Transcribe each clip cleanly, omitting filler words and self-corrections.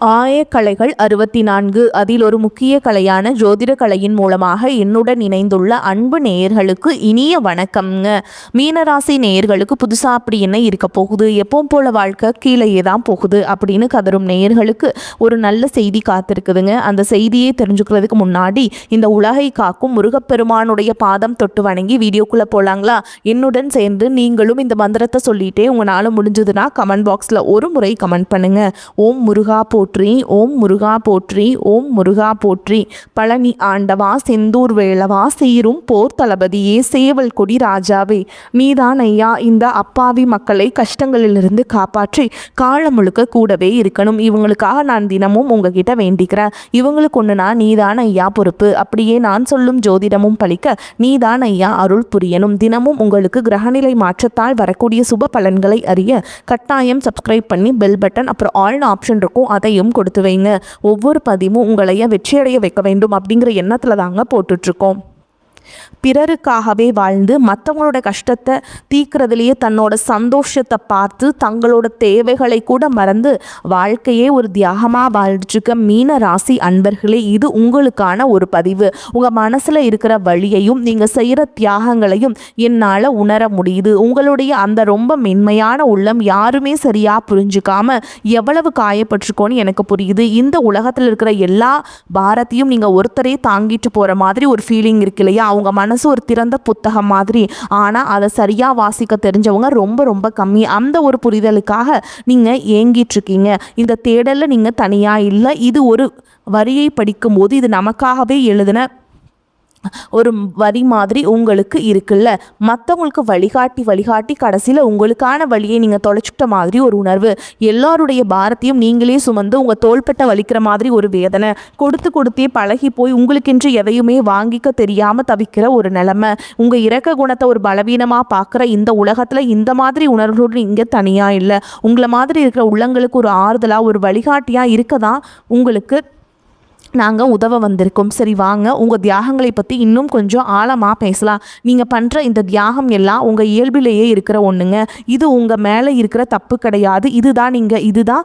ஆயக்கலைகள் 64 அதில் ஒரு முக்கிய கலையான ஜோதிட கலையின் மூலமாக என்னுடன் இணைந்துள்ள அன்பு நேயர்களுக்கு இனிய வணக்கம்ங்க. மீனராசி நேயர்களுக்கு புதுசாக அப்படி என்ன இருக்க போகுது, எப்பவும் போல வாழ்க்கை கீழேயே தான் போகுது அப்படின்னு கதரும் நேயர்களுக்கு ஒரு நல்ல செய்தி காத்திருக்குதுங்க. அந்த செய்தியை தெரிஞ்சுக்கிறதுக்கு முன்னாடி இந்த உலகை காக்கும் முருகப்பெருமானுடைய பாதம் தொட்டு வணங்கி வீடியோக்குள்ளே போகலாங்களா? என்னுடன் சேர்ந்து நீங்களும் இந்த மந்திரத்தை சொல்லிட்டே உங்களால் முடிஞ்சதுன்னா கமெண்ட் பாக்ஸில் ஒரு முறை கமெண்ட் பண்ணுங்க. ஓம் முருகா போற்றி, ஓம் முருகா போற்றி, ஓம் முருகா போற்றி. பழனி ஆண்டவா, செந்தூர் வேளவா, சீரும் போர் தளபதியே, சேவல் கொடி ராஜாவே, நீதான் ஐயா இந்த அப்பாவி மக்களை கஷ்டங்களிலிருந்து காப்பாற்றி காலம் முழுக்க கூடவே இருக்கணும். இவங்களுக்காக நான் தினமும் உங்ககிட்ட வேண்டிக்கிறேன். இவங்களுக்கு ஒன்றுனா நீதான் ஐயா பொறுப்பு. அப்படியே நான் சொல்லும் ஜோதிடமும் பலிக்க நீதான் ஐயா அருள் புரியணும். தினமும் உங்களுக்கு கிரகநிலை மாற்றத்தால் வரக்கூடிய சுப பலன்களை அறிய கட்டாயம் சப்ஸ்கிரைப் பண்ணி பெல் பட்டன் அப்புறம் ஆல் ஆப்ஷன் இருக்கும் அதையும் கொடுத்து வைங்க. ஒவ்வொரு பதிவும் உங்களைய வெற்றியடைய வைக்க வேண்டும் அப்படிங்கிற எண்ணத்தில் தாங்க போட்டுட்ருக்கோம். பிறருக்காகவே வாழ்ந்து மற்றவங்களோட கஷ்டத்தை தீர்க்கிறதுலையே தன்னோட சந்தோஷத்தை பார்த்து தங்களோட தேவைகளை கூட மறந்து வாழ்க்கையே ஒரு தியாகமாக வாழ்ந்துட்டுருக்க மீன ராசி அன்பர்களே, இது உங்களுக்கான ஒரு பதிவு. உங்கள் மனசில் இருக்கிற வழியையும் நீங்கள் செய்கிற தியாகங்களையும் என்னால் உணர முடியுது. உங்களுடைய அந்த ரொம்ப மென்மையான உள்ளம் யாருமே சரியாக புரிஞ்சுக்காம எவ்வளவு காயப்பட்டிருக்கோன்னு எனக்கு புரியுது. இந்த உலகத்தில் இருக்கிற எல்லா பாரத்தையும் நீங்கள் ஒருத்தரே தாங்கிட்டு போகிற மாதிரி ஒரு ஃபீலிங் இருக்கு இல்லையா? அவங்க மனசு ஒரு திறந்த புத்தகம் மாதிரி. ஆனால் அதை சரியாக வாசிக்க தெரிஞ்சவங்க ரொம்ப ரொம்ப கம்மி. அந்த ஒரு புரிதலுக்காக நீங்கள் ஏங்கிட்டுருக்கீங்க. இந்த தேடலில் நீங்கள் தனியாக இல்லை. இது ஒரு வரியை படிக்கும்போது இது நமக்காகவே எழுதின ஒரு வரி மாதிரி உங்களுக்கு இருக்குல்ல. மற்றவங்களுக்கு வழிகாட்டி கடைசியில் உங்களுக்கான வழியை நீங்கள் தொலைச்சிட்ட மாதிரி ஒரு உணர்வு. எல்லாருடைய பாரத்தையும் நீங்களே சுமந்து உங்கள் தோள்பட்ட வலிக்கிற மாதிரி ஒரு வேதனை. கொடுத்தே பழகி போய் உங்களுக்கென்று எதையுமே வாங்கிக்க தெரியாமல் தவிக்கிற ஒரு நிலைமை. உங்கள் இரக்க குணத்தை ஒரு பலவீனமாக பார்க்குற இந்த உலகத்தில் இந்த மாதிரி உணர்வுகளோடு இங்கே தனியாக இல்லை. உங்களை மாதிரி இருக்கிற உள்ளங்களுக்கு ஒரு ஆறுதலாக ஒரு வழிகாட்டியாக இருக்க தான் உங்களுக்கு நாங்கள் உதவ வந்திருக்கோம். சரி வாங்க, உங்கள் தியாகங்களை பற்றி இன்னும் கொஞ்சம் ஆழமாக பேசலாம். நீங்கள் பண்ணுற இந்த தியாகம் எல்லாம் உங்கள் இயல்பிலேயே இருக்கிற ஒன்றுங்க. இது உங்கள் மேலே இருக்கிற தப்பு கிடையாது. இதுதான்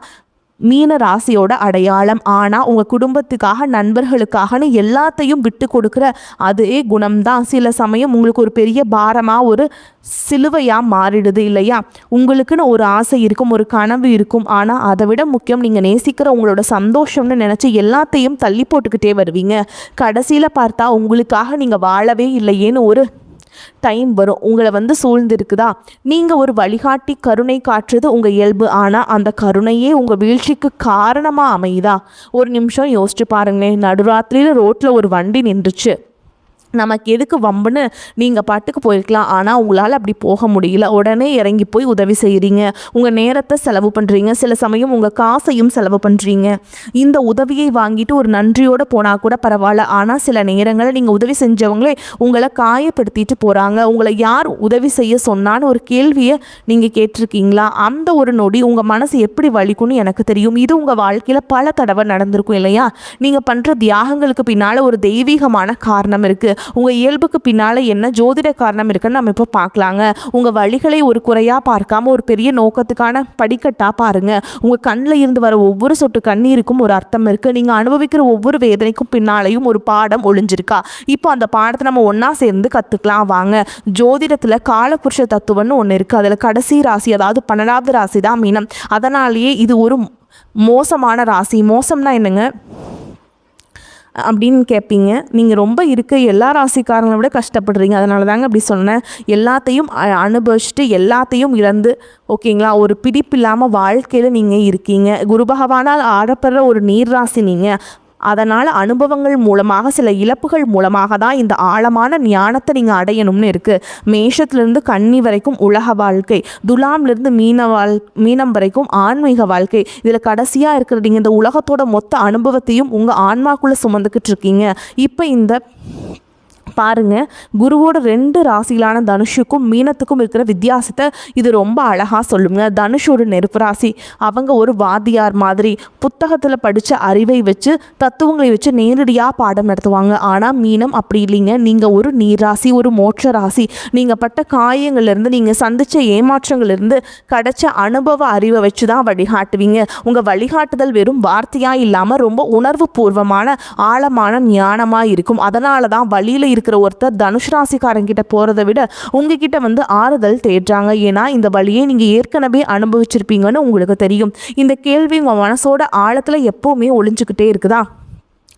மீன ராசியோட அடையாளம். ஆனால் உங்கள் குடும்பத்துக்காக நண்பர்களுக்காகனு எல்லாத்தையும் விட்டு கொடுக்குற அதே குணம்தான் சில சமயம் உங்களுக்கு ஒரு பெரிய பாரமாக ஒரு சிலுவையாக மாறிடுது இல்லையா? உங்களுக்குன்னு ஒரு ஆசை இருக்கும், ஒரு கனவு இருக்கும். ஆனால் அதை விட முக்கியம் நீங்கள் நேசிக்கிற உங்களோட சந்தோஷம்னு நினச்சி எல்லாத்தையும் தள்ளி போட்டுக்கிட்டே வருவீங்க. கடைசியில் பார்த்தா உங்களுக்காக நீங்கள் வாழவே இல்லையேன்னு ஒரு டைம் வரும். உங்களை சூழ்ந்திருக்குதா? நீங்கள் ஒரு வழிகாட்டி கருணை காட்டுறது உங்கள் இயல்பு. ஆனால் அந்த கருணையே உங்கள் வீழ்ச்சிக்கு காரணமாக அமையுதா? ஒரு நிமிஷம் யோசிச்சு பாருங்களேன். நடுராத்திரியில் ரோட்டில் ஒரு வண்டி நின்றுச்சு. நமக்கு எதுக்கு வம்புன்னு நீங்கள் பாட்டுக்கு போயிருக்கலாம். ஆனால் உங்களால் அப்படி போக முடியல. உடனே இறங்கி போய் உதவி செய்கிறீங்க. உங்கள் நேரத்தை செலவு பண்ணுறீங்க. சில சமயம் உங்கள் காசையும் செலவு பண்ணுறீங்க. இந்த உதவியை வாங்கிட்டு ஒரு நன்றியோடு போனால் கூட பரவாயில்ல. ஆனால் சில நேரங்களில் நீங்கள் உதவி செஞ்சவங்களே உங்களை காயப்படுத்திட்டு போகிறாங்க. உங்களை யார் உதவி செய்ய சொன்னான்னு ஒரு கேள்வியை நீங்கள் கேட்டிருக்கீங்களா? அந்த ஒரு நொடி உங்கள் மனசு எப்படி வலிக்கும்னு எனக்கு தெரியும். இது உங்கள் வாழ்க்கையில் பல தடவை நடந்திருக்கும் இல்லையா? நீங்கள் பண்ணுற தியாகங்களுக்கு பின்னால் ஒரு தெய்வீகமான காரணம் இருக்குது. உங்கள் இயல்புக்கு பின்னால் என்ன ஜோதிட காரணம் இருக்குன்னு நம்ம இப்போ பார்க்கலாங்க. உங்கள் வழிகளை ஒரு குறையாக பார்க்காம ஒரு பெரிய நோக்கத்துக்கான படிக்கட்டாக பாருங்கள். உங்கள் கண்ணில் இருந்து வர ஒவ்வொரு சொட்டு கண்ணீருக்கும் ஒரு அர்த்தம் இருக்குது. நீங்கள் அனுபவிக்கிற ஒவ்வொரு வேதனைக்கும் பின்னாலையும் ஒரு பாடம் ஒளிஞ்சிருக்கா? இப்போ அந்த பாடத்தை நம்ம ஒன்றா சேர்ந்து கற்றுக்கலாம் வாங்க. ஜோதிடத்தில் காலபுருஷ தத்துவம்னு ஒன்று இருக்குது. அதில் கடைசி ராசி, அதாவது 12வது ராசி தான் மீனம். அதனாலேயே இது ஒரு மோசமான ராசி. மோசம்னா என்னங்க அப்படின்னு கேட்பீங்க. நீங்கள் ரொம்ப எல்லா ராசிக்காரங்களை விட கஷ்டப்படுறீங்க. அதனால தாங்க அப்படி சொன்னேன். எல்லாத்தையும் அனுபவிச்சுட்டு எல்லாத்தையும் இழந்து ஓகேங்களா, ஒரு பிடிப்பு இல்லாமல் வாழ்க்கையில் நீங்கள் இருக்கீங்க. குரு பகவானால் ஆடப்படுற ஒரு நீர் ராசி நீங்கள். அதனால் அனுபவங்கள் மூலமாக சில இழப்புகள் மூலமாக தான் இந்த ஆழமான ஞானத்தை நீங்கள் அடையணும்னு இருக்குது. மேஷத்துலேருந்து கன்னி வரைக்கும் உலக வாழ்க்கை, துலாம்லேருந்து மீனம் வரைக்கும் ஆன்மீக வாழ்க்கை. இதில் கடைசியாக இருக்கிறது நீங்கள் இந்த உலகத்தோட மொத்த அனுபவத்தையும் உங்கள் ஆன்மாக்குள்ளே சுமந்துக்கிட்டு இருக்கீங்க. இப்போ இந்த பாருங்க, குருவோட 2 ராசிகளான தனுஷுக்கும் மீனத்துக்கும் இருக்கிற வித்தியாசத்தை இது ரொம்ப அழகாக சொல்லுங்க. தனுஷோட நெருப்பு ராசி, அவங்க ஒரு வாத்தியார் மாதிரி புத்தகத்தில் படித்த அறிவை வச்சு தத்துவங்களை வச்சு நேரடியாக பாடம் நடத்துவாங்க. ஆனால் மீனம் அப்படி இல்லைங்க. நீங்கள் ஒரு நீர் ராசி, ஒரு மோட்ச ராசி. நீங்கள் பட்ட காயங்கள்லேருந்து, நீங்கள் சந்தித்த ஏமாற்றங்கள்லேருந்து கிடைச்ச அனுபவ அறிவை வச்சு தான் வழிகாட்டுவீங்க. உங்கள் வழிகாட்டுதல் வெறும் வார்த்தையாக இல்லாமல் ரொம்ப உணர்வு பூர்வமான ஆழமான ஞானமாக இருக்கும். அதனால தான் வழியில் இருக்கிற ஒருத்தர் தனுஷ் ராசிக்காரங்கிட்ட போகிறத விட உங்ககிட்ட வந்து ஆறுதல் தேடுறாங்க. ஏன்னா இந்த வழியை நீங்கள் ஏற்கனவே அனுபவிச்சிருப்பீங்கன்னு உங்களுக்கு தெரியும். இந்த கேள்வி உங்கள் மனசோட ஆழத்தில் எப்போவுமே ஒளிஞ்சுக்கிட்டே இருக்குதா?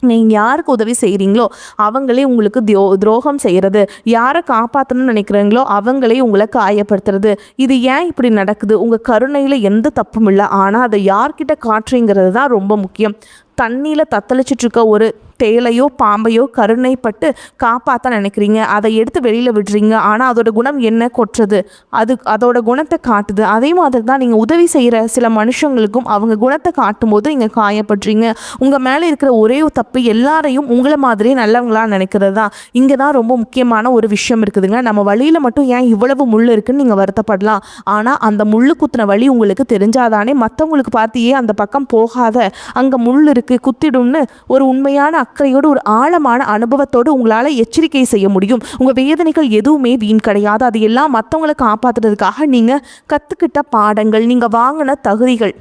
நீங்கள் யாருக்கு உதவி செய்கிறீங்களோ அவங்களே உங்களுக்கு துரோகம் செய்கிறது, யாரை காப்பாற்றணும்னு நினைக்கிறீங்களோ அவங்களே உங்களை காயப்படுத்துறது. இது ஏன் இப்படி நடக்குது? உங்கள் கருணையில் எந்த தப்பும் இல்லை, ஆனால் அதை யார்கிட்ட காட்டுறீங்கிறது தான் ரொம்ப முக்கியம். தண்ணியில் தத்தளிச்சிட்ருக்க ஒரு தேலையோ பாம்பையோ கருணைப்பட்டு காப்பாற்ற நினைக்கிறீங்க, அதை எடுத்து வெளியில் விடுறீங்க. ஆனால் அதோட குணம் என்ன? கொட்டுறது. அதோட குணத்தை காட்டுது. அதே மாதிரி தான் நீங்கள் உதவி செய்கிற சில மனுஷங்களுக்கும் அவங்க குணத்தை காட்டும் போது நீங்கள் காயப்படுறீங்க. உங்கள் மேலே இருக்கிற ஒரே தப்பு எல்லாரையும் உங்களை மாதிரியே நல்லவங்களாக நினைக்கிறது தான். இங்கே தான் ரொம்ப முக்கியமான ஒரு விஷயம் இருக்குதுங்க. நம்ம வழியில் மட்டும் ஏன் இவ்வளவு முள் இருக்குன்னு நீங்கள் வருத்தப்படலாம். ஆனால் அந்த முள்ளு குத்தின வழி உங்களுக்கு தெரிஞ்சாதானே மற்றவங்களுக்கு பார்த்தியே அந்த பக்கம் போகாத, அங்கே முள் இருக்குது குத்திடும்னு ஒரு உண்மையான அக்கறையோடு ஒரு ஆழமான அனுபவத்தோடு உங்களால் எச்சரிக்கை செய்ய முடியும். உங்கள் வேதனைகள் எதுவுமே வீண் கிடையாது. அது எல்லாம் மற்றவங்களை காப்பாற்றுறதுக்காக நீங்கள் கற்றுக்கிட்ட பாடங்கள், நீங்கள் வாங்கின தகுதிகள்.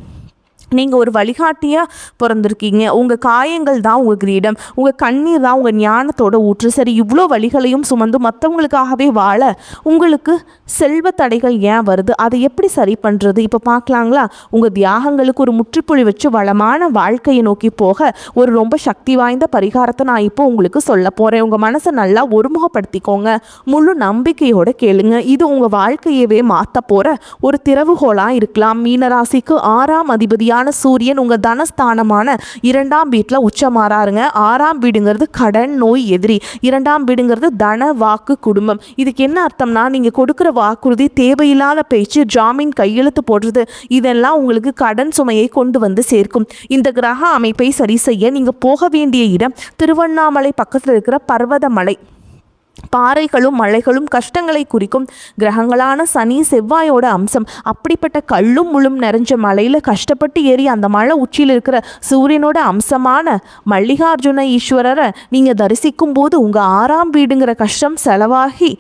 நீங்கள் ஒரு வழிகாட்டியாக பிறந்திருக்கீங்க. உங்கள் காயங்கள் தான் உங்கள் கிரீடம், உங்கள் கண்ணீர் தான் உங்கள் ஞானத்தோட ஊற்று. சரி, இவ்வளோ வழிகளையும் சுமந்து மற்றவங்களுக்காகவே வாழ உங்களுக்கு செல்வ தடைகள் ஏன் வருது? அதை எப்படி சரி பண்ணுறது? இப்போ பார்க்கலாங்களா? உங்கள் தியாகங்களுக்கு ஒரு முற்றுப்புள்ளி வச்சு வளமான வாழ்க்கையை நோக்கி போக ஒரு ரொம்ப சக்தி வாய்ந்த பரிகாரத்தை நான் இப்போ உங்களுக்கு சொல்ல போகிறேன். உங்கள் மனசை நல்லா ஒருமுகப்படுத்திக்கோங்க. முழு நம்பிக்கையோடு கேளுங்க. இது உங்கள் வாழ்க்கையவே மாற்ற போகிற ஒரு திறவுகோலாக இருக்கலாம். மீனராசிக்கு 6ஆம் அதிபதியாக சூரியன் உங்க தனஸ்தானமான 2ஆம் வீட்டில் உச்சமாறாருங்க. 6ஆம் வீடுங்கிறது கடன், நோய், எதிரி. 2ஆம் வீடுங்கிறது தன, வாக்கு, குடும்பம். இதுக்கு என்ன அர்த்தம்னா, நீங்க கொடுக்குற வாக்குறுதி, தேவையில்லாத பேச்சு, ஜாமீன் கையெழுத்து போடுறது, இதெல்லாம் உங்களுக்கு கடன் சுமையை கொண்டு வந்து சேர்க்கும். இந்த கிரக அமைப்பை சரி செய்ய நீங்க போக வேண்டிய இடம் திருவண்ணாமலை பக்கத்தில் இருக்கிற பர்வதமலை. பாறைகளும் மலைகளும் கஷ்டங்களை குறிக்கும் கிரகங்களான சனி, செவ்வாயோட அம்சம். அப்படிப்பட்ட கல்லும் முள்ளும் நிறைஞ்ச மலையில் கஷ்டப்பட்டு ஏறி அந்த மலை உச்சியில் இருக்கிற சூரியனோட அம்சமான மல்லிகார்ஜுன ஈஸ்வரரை நீங்கள் தரிசிக்கும் போது உங்கள் 6ஆம் வீடுங்கிற கஷ்டம் செலவாகி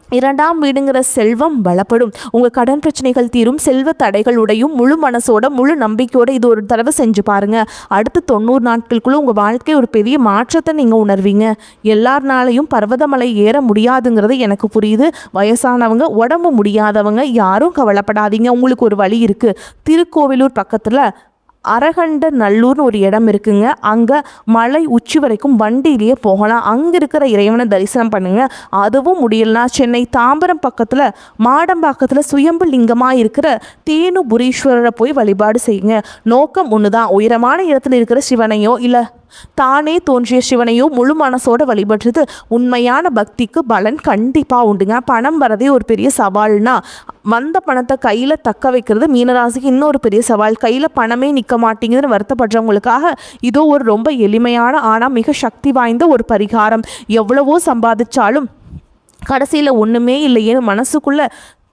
2ஆம் வீடுங்கிற செல்வம் பலப்படும். உங்கள் கடன் பிரச்சனைகள் தீரும், செல்வ தடைகள் உடையும். முழு மனசோட முழு நம்பிக்கையோட இது ஒரு தடவை செஞ்சு பாருங்க. அடுத்து 90 நாட்களுக்குள்ள உங்கள் வாழ்க்கை ஒரு பெரிய மாற்றத்தை நீங்கள் உணர்வீங்க. எல்லாருனாலையும் பர்வதமலை ஏற முடியாதுங்கிறது எனக்கு புரியுது. வயசானவங்க, உடம்பு முடியாதவங்க யாரும் கவலைப்படாதீங்க. உங்களுக்கு ஒரு வழி இருக்குது. திருக்கோவிலூர் பக்கத்தில் அரகண்ட நல்லூர்னு ஒரு இடம் இருக்குங்க. அங்கே மலை உச்சி வரைக்கும் வண்டியிலேயே போகலாம். அங்கே இருக்கிற இறைவனை தரிசனம் பண்ணுங்க. அதுவும் முடியலனா சென்னை தாம்பரம் பக்கத்தில் மாடம்பாக்கத்தில் சுயம்பு லிங்கமாக இருக்கிற தேனுபுரீஸ்வரரை போய் வழிபாடு செய்யுங்க. நோக்கம் ஒன்று தான். உயரமான இடத்துல இருக்கிற சிவனையோ இல்லை தானே தோன்றிய சிவனையோ முழு மனசோட வழிபடுறது உண்மையான பக்திக்கு பலன் கண்டிப்பாக உண்டுங்க. பணம் வரதே ஒரு பெரிய சவால்னா வந்த பணத்தை கையில் தக்க வைக்கிறது மீனராசிக்கு இன்னொரு பெரிய சவால். கையில் பணமே நிற்க மாட்டேங்குதுன்னு வருத்தப்படுறவங்களுக்காக இதோ ஒரு ரொம்ப எளிமையான ஆனால் மிக சக்தி வாய்ந்த ஒரு பரிகாரம். எவ்வளவோ சம்பாதிச்சாலும் கடைசியில் ஒன்றுமே இல்லையே மனசுக்குள்ளே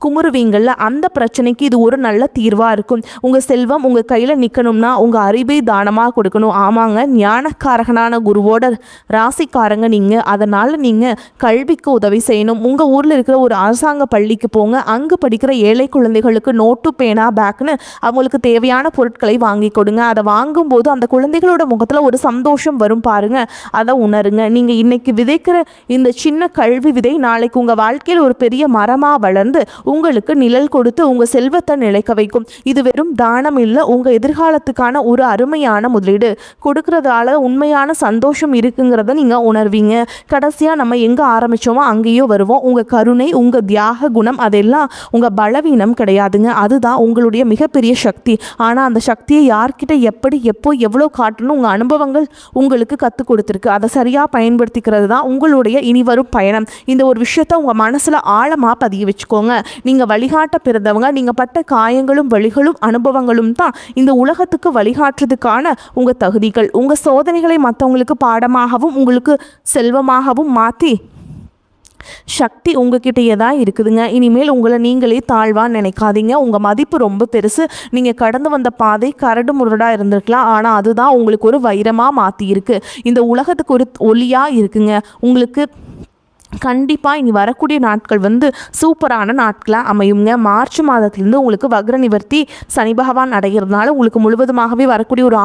குமுறுவீங்கள்ல, அந்த பிரச்சனைக்கு இது ஒரு நல்ல தீர்வாக இருக்கும். உங்கள் செல்வம் உங்கள் கையில் நிற்கணும்னா உங்கள் அறிவை தானமாக கொடுக்கணும். ஆமாங்க, ஞானக்காரகனான குருவோட ராசிக்காரங்க நீங்கள். அதனால் நீங்கள் கல்விக்கு உதவி செய்யணும். உங்கள் ஊரில் இருக்கிற ஒரு அரசாங்க பள்ளிக்கு போங்க. அங்கே படிக்கிற ஏழை குழந்தைகளுக்கு நோட்டு, பேனா, பேக்னு அவங்களுக்கு தேவையான பொருட்களை வாங்கி கொடுங்க. அதை வாங்கும்போது அந்த குழந்தைகளோட முகத்தில் ஒரு சந்தோஷம் வரும் பாருங்க. அதை உணருங்க. நீங்கள் இன்னைக்கு விதைக்கிற இந்த சின்ன கல்வி விதை நாளைக்கு உங்கள் வாழ்க்கையில் ஒரு பெரிய மரமாக வளர்ந்து உங்களுக்கு நிழல் கொடுத்து உங்கள் செல்வத்தை நிலைக்க வைக்கும். இது வெறும் தானம் இல்லை, உங்கள் எதிர்காலத்துக்கான ஒரு அருமையான முதலீடு. கொடுக்கறதால உண்மையான சந்தோஷம் இருக்குங்கிறத நீங்கள் உணர்வீங்க. கடைசியாக நம்ம எங்கே ஆரம்பித்தோமோ அங்கேயோ வருவோம். உங்கள் கருணை, உங்கள் தியாக குணம் அதெல்லாம் உங்கள் பலவீனம் கிடையாதுங்க. அதுதான் உங்களுடைய மிகப்பெரிய சக்தி. ஆனால் அந்த சக்தியை யார்கிட்ட எப்படி எப்போ எவ்வளோ காட்டணும் உங்கள் அனுபவங்கள் உங்களுக்கு கற்றுக் கொடுத்துருக்கு. அதை சரியாக பயன்படுத்திக்கிறது தான் உங்களுடைய இனி வரும் பயணம். இந்த ஒரு விஷயத்தை உங்கள் மனசில் ஆழமாக பதிய வச்சுக்கோங்க. நீங்கள் வழிகாட்ட பிறந்தவங்க. நீங்கள் பட்ட காயங்களும் வழிகளும் அனுபவங்களும் தான் இந்த உலகத்துக்கு வழிகாட்டுறதுக்கான உங்கள் தகுதிகள். உங்கள் சோதனைகளை மற்றவங்களுக்கு பாடமாகவும் உங்களுக்கு செல்வமாகவும் மாற்றி சக்தி உங்ககிட்டயே தான் இருக்குதுங்க. இனிமேல் உங்களை நீங்களே தாழ்வான்னு நினைக்காதீங்க. உங்கள் மதிப்பு ரொம்ப பெருசு. நீங்கள் கடந்து வந்த பாதை கரடு முரடாக இருந்திருக்கலாம், ஆனால் அதுதான் உங்களுக்கு ஒரு வைரமாக மாற்றியிருக்கு. இந்த உலகத்துக்கு ஒரு ஒளியாக இருக்குங்க. உங்களுக்கு கண்டிப்பாக இனி வரக்கூடிய நாட்கள் சூப்பரான நாட்களாக அமையுங்க. மார்ச் மாதத்துலேருந்து உங்களுக்கு வக்ர நிவர்த்தி சனி பகவான் அடைகிறதுனால உங்களுக்கு முழுவதுமாகவே வரக்கூடிய ஒரு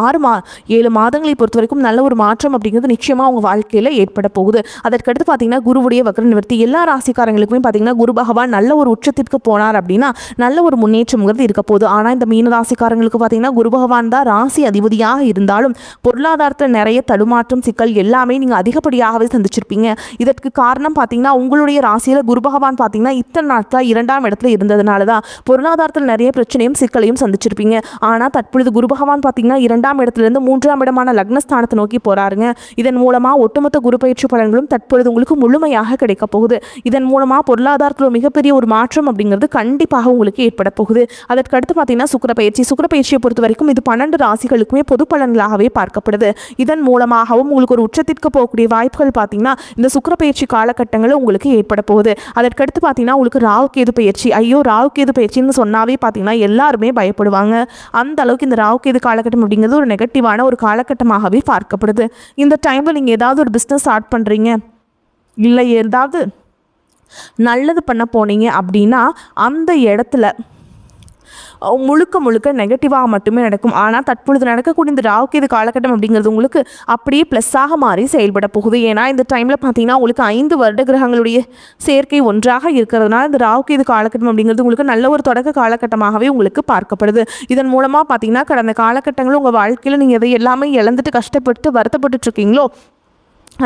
7 மாதங்களை பொறுத்த வரைக்கும் நல்ல ஒரு மாற்றம் அப்படிங்கிறது நிச்சயமாக உங்கள் வாழ்க்கையில் ஏற்பட போகுது. அதற்கடுத்து பார்த்தீங்கன்னா குருவுடைய வக்ர நிவர்த்தி எல்லா ராசிக்காரங்களுக்குமே பார்த்தீங்கன்னா குரு பகவான் நல்ல ஒரு உச்சத்திற்கு போனார் அப்படின்னா நல்ல ஒரு முன்னேற்றம்ங்கிறது இருக்க போகுது. ஆனால் இந்த மீன ராசிக்காரங்களுக்கு பார்த்தீங்கன்னா குரு பகவான் தான் ராசி அதிபதியாக இருந்தாலும் பொருளாதாரத்தில் நிறைய தடுமாற்றம் சிக்கல் எல்லாமே நீங்கள் அதிகப்படியாகவே சந்திச்சிருப்பீங்க. இதற்கு காரணம் பார்த்தீங்கன்னா உங்களுடைய ராசியில் குரு பகவான் பார்த்தீங்கன்னா இத்தனை நாட்களாக 2ஆம் இடத்துல இருந்ததுனால தான் பொருளாதாரத்தில் நிறைய பிரச்சனையும் சிக்கலையும் சந்திச்சிருப்பீங்க. ஆனால் தற்பொழுது குரு பகவான் பார்த்தீங்கன்னா 2ஆம் இடத்துலேருந்து 3ஆம் இடமான லக்னஸ்தானத்தை நோக்கி போறாருங்க. இதன் மூலமாக ஒட்டுமொத்த குரு பயிற்சி பலன்களும் தற்பொழுது உங்களுக்கு முழுமையாக கிடைக்க போகுது. இதன் மூலமாக பொருளாதாரத்தில் மிகப்பெரிய ஒரு மாற்றம் அப்படிங்கிறது கண்டிப்பாக உங்களுக்கு ஏற்பட போகுது. அதற்கடுத்து பார்த்தீங்கன்னா சுக்கிர பயிற்சியை பொறுத்த வரைக்கும் இது 12 ராசிகளுக்குமே பொது பலன்களாகவே பார்க்கப்படுது. இதன் மூலமாகவும் உங்களுக்கு ஒரு உச்சத்திற்கு போகக்கூடிய வாய்ப்புகள் பார்த்தீங்கன்னா இந்த சுக்கிர பயிற்சி காலகட்டங்களில் உங்களுக்கு ஏற்பட போகுது. அதற்கடுத்து பார்த்தீங்கன்னா உங்களுக்கு ராகு கேது பயிற்சி. ஐயோ, ராகு கேது பயிற்சின்னு சொன்னாவே பார்த்தீங்கன்னா எல்லாருமே பயப்படுவாங்க. அந்த அளவுக்கு இந்த ராகு கேது காலகட்டம் அப்படிங்கிறது ஒரு நெகட்டிவான ஒரு காலகட்டமாகவே பார்க்கப்படுது. இந்த டைமில் நீங்கள் ஏதாவது ஒரு பிஸ்னஸ் ஸ்டார்ட் பண்ணுறீங்க, இல்லை ஏதாவது நல்லது பண்ண போனீங்க அப்படின்னா அந்த இடத்துல முழுக்க நெகட்டிவாக மட்டுமே நடக்கும். ஆனால் தற்பொழுது நடக்கக்கூடிய இந்த ராகு கேது காலகட்டம் அப்படிங்கிறது உங்களுக்கு அப்படியே ப்ளஸ்ஸாக மாறி செயல்பட போகுது. ஏன்னா இந்த டைமில் பார்த்தீங்கன்னா உங்களுக்கு 5 வருட கிரகங்களுடைய சேர்க்கை ஒன்றாக இருக்கிறதுனால இந்த ராகு கேது காலகட்டம் அப்படிங்கிறது உங்களுக்கு நல்ல ஒரு தொடக்க காலகட்டமாகவே உங்களுக்கு பார்க்கப்படுது. இதன் மூலமாக பார்த்தீங்கன்னா கடந்த காலகட்டங்களில் உங்கள் வாழ்க்கையில் நீங்கள் எதை எல்லாமே இழந்துட்டு கஷ்டப்பட்டு வருத்தப்பட்டு இருக்கீங்களோ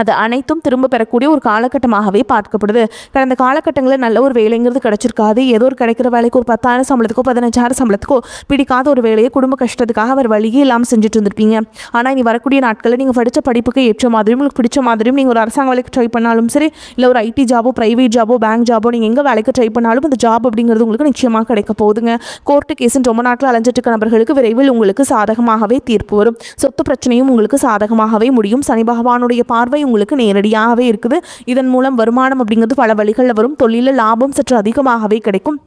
அது அனைத்தும் திரும்ப பெறக்கூடிய ஒரு காலகட்டமாகவே பார்க்கப்படுது. கடந்த காலகட்டங்களில் நல்ல ஒரு வேலைங்கிறது கிடச்சிருக்காது. ஏதோ ஒரு கிடைக்கிற வேலைக்கு ஒரு 10,000 சம்பளத்துக்கோ 15,000 சம்பளத்துக்கோ பிடிக்காத ஒரு வேலையை குடும்ப கஷ்டத்துக்காக அவர் வழியே இல்லாமல் செஞ்சுட்டு இருந்திருப்பீங்க. ஆனால் இனி வரக்கூடிய நாட்களில் நீங்கள் படித்த படிப்புக்கு ஏற்ற மாதிரியும் உங்களுக்கு பிடிச்ச மாதிரியும் நீங்கள் ஒரு அரசாங்க வேலைக்கு ட்ரை பண்ணாலும் சரி, இல்லை ஒரு ஐடி ஜாபோ ப்ரைவேட் ஜாபோ பேங்க் ஜாபோ நீங்கள் எங்கே வேலைக்கு ட்ரை பண்ணாலும் அந்த ஜாப் அப்படிங்கிறது உங்களுக்கு நிச்சயமாக கிடைக்க போகுதுங்க. கோர்ட்டு கேஸுன்னு ரொம்ப நாட்கள் அலைஞ்சிட்டு இருக்க நபர்களுக்கு விரைவில் உங்களுக்கு சாதகமாகவே தீர்ப்பு வரும். சொத்து பிரச்சனையும் உங்களுக்கு சாதகமாகவே முடியும். சனி பகவானுடைய பார்வை உங்களுக்கு நேரடியாகவே இருக்குது. இதன் மூலம் வருமானம் அப்படிங்கிறது பல வழிகளில் வரும். தொழிலில் லாபம் சற்று அதிகமாகவே கிடைக்கும்.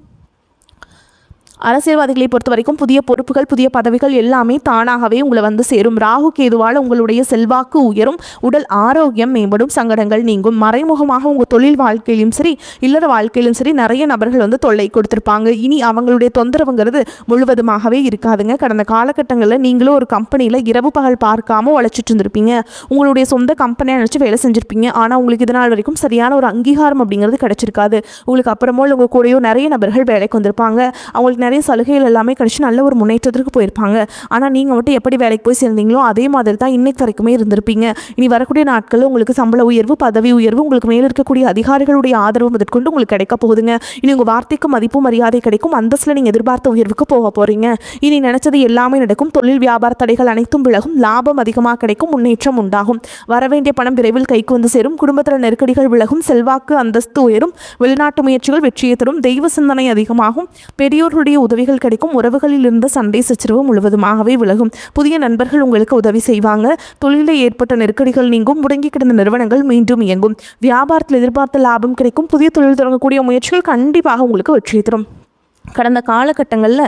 அரசியல்வாதிகளை பொறுத்த வரைக்கும் புதிய பொறுப்புகள் புதிய பதவிகள் எல்லாமே தானாகவே உங்களை சேரும். ராகு கேதுவால் உங்களுடைய செல்வாக்கு உயரும், உடல் ஆரோக்கியம் மேம்படும், சங்கடங்கள் நீங்கும். மறைமுகமாக உங்கள் தொழில் வாழ்க்கையிலும் சரி இல்லற வாழ்க்கையிலும் சரி நிறைய நபர்கள் தொல்லை கொடுத்துருப்பாங்க. இனி அவங்களுடைய தொந்தரவுங்கிறது முழுவதுமாகவே இருக்காதுங்க. கடந்த காலகட்டங்களில் நீங்களும் ஒரு கம்பெனியில் இரவு பகல் பார்க்காம உழைச்சிட்டு இருந்திருப்பீங்க. உங்களுடைய சொந்த கம்பெனியை நினச்சி வேலை செஞ்சுருப்பீங்க. ஆனால் உங்களுக்கு இதனால் வரைக்கும் சரியான ஒரு அங்கீகாரம் அப்படிங்கிறது கிடைச்சிருக்காது. உங்களுக்கு அப்புறமோ உங்கள் கூடயோ நிறைய நபர்கள் வேலைக்கு வந்திருப்பாங்க. அவங்களுக்கு நிறைய சலுகைகள் எல்லாமே கிடைச்சி நல்ல ஒரு முன்னேற்றத்திற்கு போயிருப்பாங்க. ஆனால் நீங்கள் மட்டும் எப்படி வேலைக்கு போய் சேர்ந்தீங்களோ அதே மாதிரி தான் இன்னைக்கு வரைக்குமே இருந்திருப்பீங்க. இனி வரக்கூடிய நாட்களில் உங்களுக்கு சம்பள உயர்வு பதவி உயர்வு உங்களுக்கு மேலே இருக்கக்கூடிய அதிகாரிகளுடைய ஆதரவு முதற்கொண்டு உங்களுக்கு கிடைக்க போகுதுங்க. இனி உங்கள் வார்த்தைக்கு மதிப்பு மரியாதை கிடைக்கும். அந்தஸ்தில் நீங்கள் எதிர்பார்த்த உயர்வுக்கு போக போகிறீங்க. இனி நினைச்சது எல்லாமே நடக்கும். தொழில் வியாபார தடைகள் அனைத்தும் விலகும். லாபம் அதிகமாக கிடைக்கும். முன்னேற்றம் உண்டாகும். வரவேண்டிய பணம் விரைவில் கைக்கு சேரும். குடும்பத்தில் நெருக்கடிகள் விலகும். செல்வாக்கு அந்தஸ்து உயரும். வெளிநாட்டு முயற்சிகள் வெற்றியை தரும். தெய்வ சிந்தனை அதிகமாகும். பெரியோர்களுடைய உதவிகள் கிடைக்கும். உறவுகளில் இருந்த சண்டை சச்சரவு முழுவதுமாகவே விலகும். புதிய நண்பர்கள் உங்களுக்கு உதவி செய்வாங்க. தொழிலில் ஏற்பட்ட நெருக்கடிகள் நீங்கும். முடங்கி கிடந்த நிறுவனங்கள் மீண்டும் இயங்கும். வியாபாரத்தில் எதிர்பார்த்த லாபம் கிடைக்கும். புதிய தொழில் தொடங்கக்கூடிய முயற்சிகள் கண்டிப்பாக உங்களுக்கு வெற்றி தரும். கடந்த காலகட்டங்களில்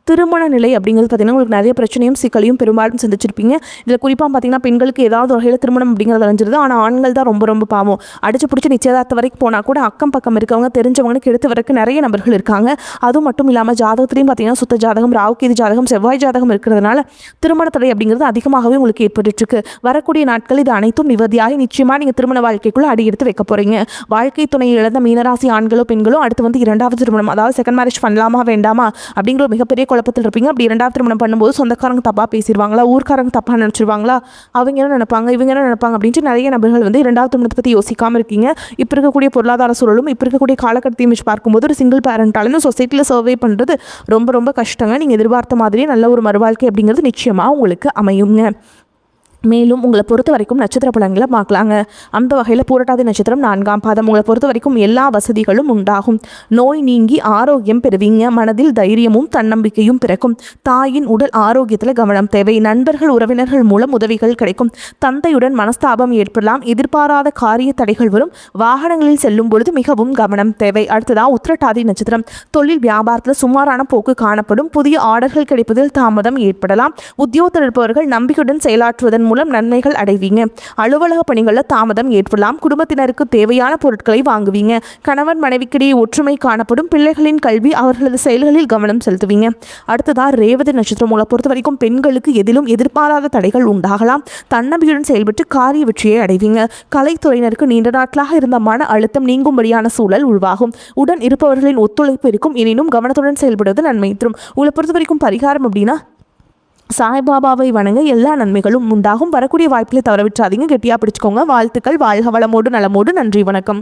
திருமண நிலை அப்படிங்கிறது பார்த்திங்கன்னா உங்களுக்கு நிறைய பிரச்சனையும் சிக்கலையும் பெரும்பாலும் சந்திச்சிருப்பீங்க. இதில் குறிப்பாக பார்த்திங்கன்னா பெண்களுக்கு ஏதாவது வகையில் திருமணம் அப்படிங்கிறது அலைஞ்சிருது. ஆனால் ஆண்கள் தான் ரொம்ப ரொம்ப பாவம். அடிச்சு பிடிச்சி நிச்சயதார்த்த வரைக்கும் போனால் கூட அக்கம் பக்கம் இருக்கவங்க தெரிஞ்சவங்களுக்கு எடுத்து வரக்கு நிறைய நபர்கள் இருக்காங்க. அதுவும் மட்டும் இல்லாமல் ஜாதகத்திலையும் பார்த்திங்கன்னா சுத்த ஜாதகம் ராகு கேது ஜாதகம் செவ்வாய் ஜாதகம் இருக்கிறதுனால திருமண தடை அப்படிங்கிறது அதிகமாகவே உங்களுக்கு ஏற்பட்டுருக்கு. வரக்கூடிய நாட்கள் இது அனைத்தும் நிவதியாகி நிச்சயமாக நீங்கள் திருமண வாழ்க்கைக்குள்ளே அடி எடுத்து வைக்க போகிறீங்க. வாழ்க்கை துணையை இழந்த மீனராசி ஆண்களோ பெண்களோ அடுத்து இரண்டாவது திருமணம் அதாவது செகண்ட் மேரேஜ் பண்ணலாமா வேண்டாமா அப்படிங்கிற மிகப்பெரிய குழப்பத்தில் இருப்பீங்க. அப்படி இரண்டாவது திருமணம் பண்ணும்போது சொந்தக்காரங்க தப்பாக பேசிடுவாங்களா, ஊர்க்காரங்க தப்பாக நினச்சிருவாங்களா, அவங்க என்ன நினைப்பாங்க இவங்க என்ன நினைப்பாங்க அப்படின்ட்டு நிறைய நபர்கள் இரண்டாவது திருமணத்தை பற்றி யோசிக்காமல் இருக்கீங்க. இப்போ இருக்கக்கூடிய பொருளாதார சூழலும் இப்போ இருக்கக்கூடிய காலகட்டத்தையும் வச்சு பார்க்கும்போது ஒரு சிங்கிள் பேரண்டாலும் சொசைட்டியில் சர்வே பண்ணுறது ரொம்ப ரொம்ப கஷ்டங்க. நீங்கள் எதிர்பார்த்த மாதிரியே நல்ல ஒரு மறுவாழ்க்கை அப்படிங்கிறது நிச்சயமாக உங்களுக்கு அமையுங்க. மேலும் உங்களை பொறுத்த வரைக்கும் நட்சத்திர பலன்களை பார்க்கலாங்க. அந்த வகையில் பூரட்டாதி நட்சத்திரம் 4ஆம் பாதம். உங்களை பொறுத்த வரைக்கும் எல்லா வசதிகளும் உண்டாகும். நோய் நீங்கி ஆரோக்கியம் பெறுவீங்க. மனதில் தைரியமும் தன்னம்பிக்கையும் பிறக்கும். தாயின் உடல் ஆரோக்கியத்தில் கவனம் தேவை. நண்பர்கள் உறவினர்கள் மூலம் உதவிகள் கிடைக்கும். தந்தையுடன் மனஸ்தாபம் ஏற்படலாம். எதிர்பாராத காரிய தடைகள் வரும். வாகனங்களில் செல்லும் பொழுது மிகவும் கவனம் தேவை. அடுத்ததாக உத்திரட்டாதி நட்சத்திரம். தொழில் வியாபாரத்தில் சுமாரான போக்கு காணப்படும். புதிய ஆர்டர்கள் கிடைப்பதில் தாமதம் ஏற்படலாம். உத்தியோகத்தில் இருப்பவர்கள் நம்பிக்கையுடன் செயலாற்றுவதன் மூலம் நன்மைகள் அடைவீங்க. அலுவலக பணிகளில் தாமதம் ஏற்படலாம். குடும்பத்தினருக்கு தேவையான பொருட்களை வாங்குவீங்க. கணவன் மனைவிக்கிடையே ஒற்றுமை காணப்படும். பிள்ளைகளின் கல்வி அவர்களது செயல்களில் கவனம் செலுத்துவீங்க. அடுத்ததாக ரேவதி நட்சத்திரம். உங்களை பொறுத்த வரைக்கும் பெண்களுக்கு எதிலும் எதிர்பாராத தடைகள் உண்டாகலாம். தன்னம்பிக்கையுடன் செயல்பட்டு காரிய வெற்றியை அடைவீங்க. கலைத்துறையினருக்கு நீண்ட நாட்களாக இருந்த மன அழுத்தம் நீங்கும்படியான சூழல் உருவாகும். உடன் இருப்பவர்களின் ஒத்துழைப்பு இருக்கும். எனினும் கவனத்துடன் செயல்படுவது நன்மை தரும். உங்களை பொறுத்த வரைக்கும் பரிகாரம் அப்படின்னா சாய்பாபாவை வணங்க எல்லா நன்மைகளும் உண்டாகும். வரக்கூடிய வாய்ப்புகளை தவறவிட்டாதீங்க. கெட்டியாக பிடிச்சிக்கோங்க. வாழ்த்துக்கள். வாழ்க வளமோடு நலமோடு. நன்றி, வணக்கம்.